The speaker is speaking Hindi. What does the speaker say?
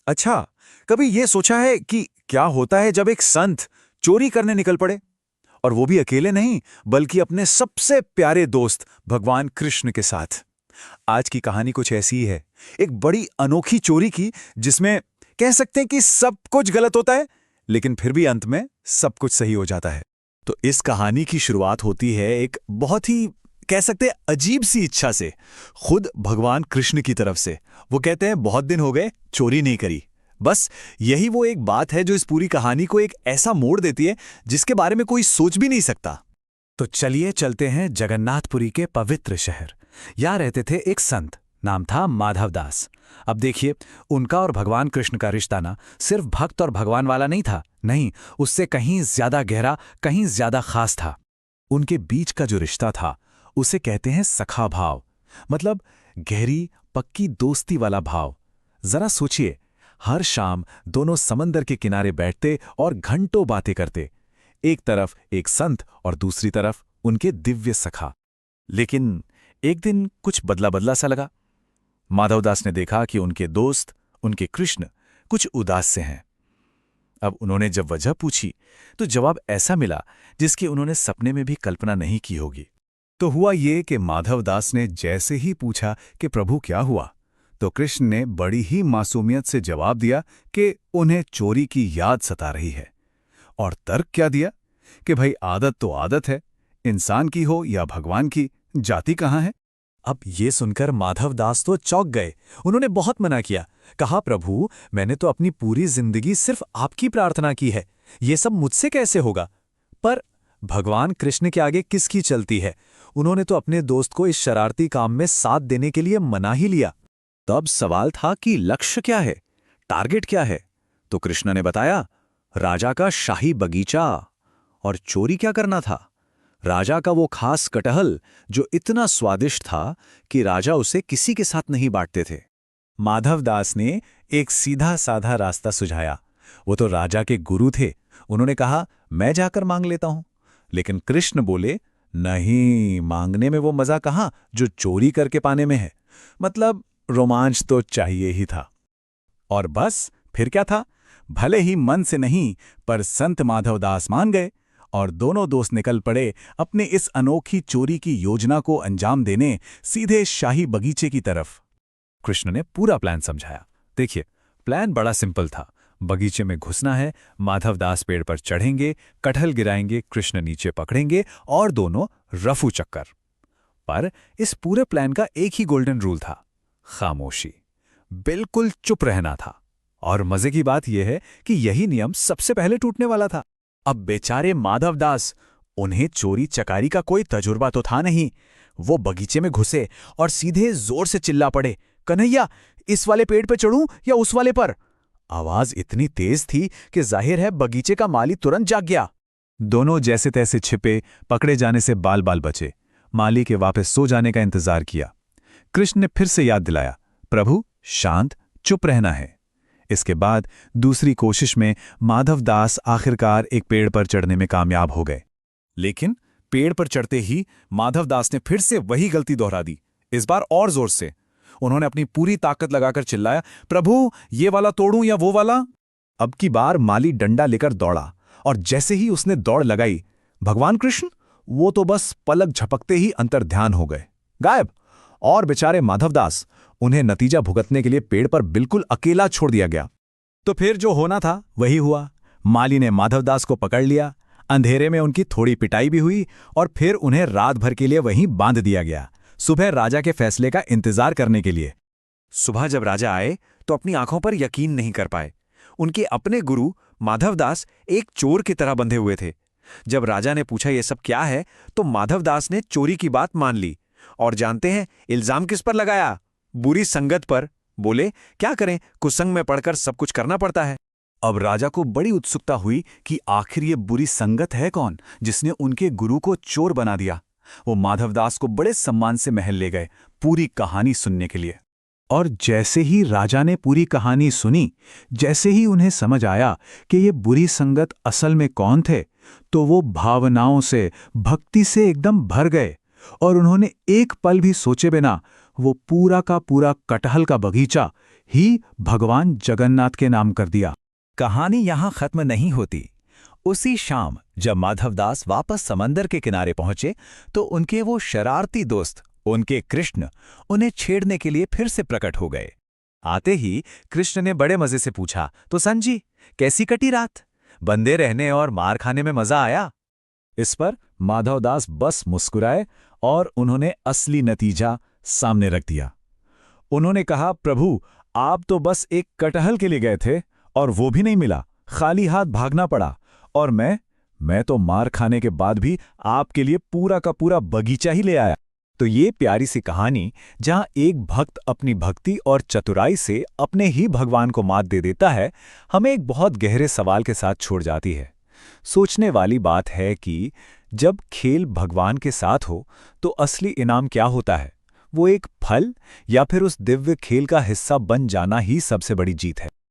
अच्छा, कभी ये सोचा है कि क्या होता है जब एक संत चोरी करने निकल पड़े? और वो भी अकेले नहीं, बल्कि अपने सबसे प्यारे दोस्त भगवान कृष्ण के साथ। आज की कहानी कुछ ऐसी ही है। एक बड़ी अनोखी चोरी की, जिसमें कह सकते हैं कि सब कुछ गलत होता है, लेकिन फिर भी अंत में सब कुछ सही हो जाता है। तो इस कहानी की शुरुआत होती है एक बहुत ही, कह सकते हैं, अजीब सी इच्छा से, खुद भगवान कृष्ण की तरफ से। वो कहते हैं बहुत दिन हो गए चोरी नहीं करी। बस यही वो एक बात है जो इस पूरी कहानी को एक ऐसा मोड़ देती है जिसके बारे में कोई सोच भी नहीं सकता। तो चलिए चलते हैं जगन्नाथपुरी के पवित्र शहर। यहाँ रहते थे एक संत, नाम था माधवदास। अब देखिए, उनका और भगवान कृष्ण का रिश्ता ना सिर्फ भक्त और भगवान वाला नहीं था, नहीं, उससे कहीं ज्यादा गहरा, कहीं ज्यादा खास था। उनके बीच का जो रिश्ता था उसे कहते हैं सखा भाव, मतलब गहरी पक्की दोस्ती वाला भाव। जरा सोचिए, हर शाम दोनों समंदर के किनारे बैठते और घंटों बातें करते। एक तरफ एक संत और दूसरी तरफ उनके दिव्य सखा। लेकिन एक दिन कुछ बदला बदला सा लगा। माधवदास ने देखा कि उनके दोस्त, उनके कृष्ण, कुछ उदास से हैं। अब उन्होंने जब वजह पूछी तो जवाब ऐसा मिला जिसकी उन्होंने सपने में भी कल्पना नहीं की होगी। तो हुआ ये कि माधवदास ने जैसे ही पूछा कि प्रभु क्या हुआ, तो कृष्ण ने बड़ी ही मासूमियत से जवाब दिया कि उन्हें चोरी की याद सता रही है। और तर्क क्या दिया कि भाई आदत तो आदत है, इंसान की हो या भगवान की, जाति कहाँ है। अब ये सुनकर माधवदास तो चौंक गए। उन्होंने बहुत मना किया, कहा प्रभु, मैंने तो अपनी पूरी जिंदगी सिर्फ आपकी प्रार्थना की है, ये सब मुझसे कैसे होगा। पर भगवान कृष्ण के आगे किसकी चलती है। उन्होंने तो अपने दोस्त को इस शरारती काम में साथ देने के लिए मना ही लिया। तब सवाल था कि लक्ष्य क्या है, टारगेट क्या है। तो कृष्ण ने बताया, राजा का शाही बगीचा। और चोरी क्या करना था? राजा का वो खास कटहल जो इतना स्वादिष्ट था कि राजा उसे किसी के साथ नहीं बांटते थे। माधवदास ने एक सीधा साधा रास्ता सुझाया। वो तो राजा के गुरु थे। उन्होंने कहा, मैं जाकर मांग लेता हूं। लेकिन कृष्ण बोले, नहीं, मांगने में वो मजा कहाँ जो चोरी करके पाने में है। मतलब रोमांच तो चाहिए ही था। और बस फिर क्या था, भले ही मन से नहीं, पर संत माधवदास मान गए और दोनों दोस्त निकल पड़े अपने इस अनोखी चोरी की योजना को अंजाम देने, सीधे शाही बगीचे की तरफ। कृष्ण ने पूरा प्लान समझाया। देखिए, प्लान बड़ा सिंपल था। बगीचे में घुसना है, माधवदास पेड़ पर चढ़ेंगे, कटहल गिराएंगे, कृष्ण नीचे पकड़ेंगे और दोनों रफू चक्कर। पर इस पूरे प्लान का एक ही गोल्डन रूल था, खामोशी। बिल्कुल चुप रहना था। और मजे की बात यह है कि यही नियम सबसे पहले टूटने वाला था। अब बेचारे माधवदास, उन्हें चोरी चकारी का कोई तजुर्बा तो था नहीं। वो बगीचे में घुसे और सीधे जोर से चिल्ला पड़े, कन्हैया, इस वाले पेड़ पे चढ़ूं या उस वाले पर। आवाज इतनी तेज थी कि जाहिर है बगीचे का माली तुरंत जाग गया। दोनों जैसे तैसे छिपे, पकड़े जाने से बाल बाल बचे। माली के वापस सो जाने का इंतजार किया। कृष्ण ने फिर से याद दिलाया, प्रभु, शांत चुप रहना है। इसके बाद दूसरी कोशिश में माधवदास आखिरकार एक पेड़ पर चढ़ने में कामयाब हो गए। लेकिन पेड़ पर चढ़ते ही माधवदास ने फिर से वही गलती दोहरा दी, इस बार और जोर से। उन्होंने अपनी पूरी ताकत लगाकर चिल्लाया, प्रभु, ये वाला तोड़ूं या वो वाला। अब की बार माली डंडा लेकर दौड़ा और जैसे ही उसने दौड़ लगाई, भगवान कृष्ण, वो तो बस पलक झपकते ही अंतर्ध्यान हो गए, गायब। और बेचारे माधवदास, उन्हें नतीजा भुगतने के लिए पेड़ पर बिल्कुल अकेला छोड़ दिया गया। तो फिर जो होना था वही हुआ। माली ने माधवदास को पकड़ लिया। अंधेरे में उनकी थोड़ी पिटाई भी हुई और फिर उन्हें रात भर के लिए वहीं बांध दिया गया, सुबह राजा के फैसले का इंतजार करने के लिए। सुबह जब राजा आए तो अपनी आंखों पर यकीन नहीं कर पाए। उनके अपने गुरु माधवदास एक चोर की तरह बंधे हुए थे। जब राजा ने पूछा ये सब क्या है, तो माधवदास ने चोरी की बात मान ली। और जानते हैं इल्जाम किस पर लगाया? बुरी संगत पर। बोले, क्या करें, कुसंग में पड़कर सब कुछ करना पड़ता है। अब राजा को बड़ी उत्सुकता हुई कि आखिर ये बुरी संगत है कौन जिसने उनके गुरु को चोर बना दिया। वो माधवदास को बड़े सम्मान से महल ले गए पूरी कहानी सुनने के लिए। और जैसे ही राजा ने पूरी कहानी सुनी, जैसे ही उन्हें समझ आया कि ये बुरी संगत असल में कौन थे, तो वो भावनाओं से, भक्ति से एकदम भर गए और उन्होंने एक पल भी सोचे बिना वो पूरा का पूरा कटहल का बगीचा ही भगवान जगन्नाथ के नाम कर दिया। कहानी यहाँ खत्म नहीं होती। उसी शाम जब माधवदास वापस समंदर के किनारे पहुंचे तो उनके वो शरारती दोस्त, उनके कृष्ण, उन्हें छेड़ने के लिए फिर से प्रकट हो गए। आते ही कृष्ण ने बड़े मजे से पूछा, तो संजी, कैसी कटी रात? बंदे रहने और मार खाने में मजा आया? इस पर माधवदास बस मुस्कुराए और उन्होंने असली नतीजा सामने रख दिया। उन्होंने कहा, प्रभु, आप तो बस एक कटहल के लिए गए थे और वो भी नहीं मिला, खाली हाथ भागना पड़ा। और मैं तो मार खाने के बाद भी आपके लिए पूरा का पूरा बगीचा ही ले आया। तो ये प्यारी सी कहानी, जहां एक भक्त अपनी भक्ति और चतुराई से अपने ही भगवान को मात दे देता है, हमें एक बहुत गहरे सवाल के साथ छोड़ जाती है। सोचने वाली बात है कि जब खेल भगवान के साथ हो तो असली इनाम क्या होता है? वो एक फल या फिर उस दिव्य खेल का हिस्सा बन जाना ही सबसे बड़ी जीत है।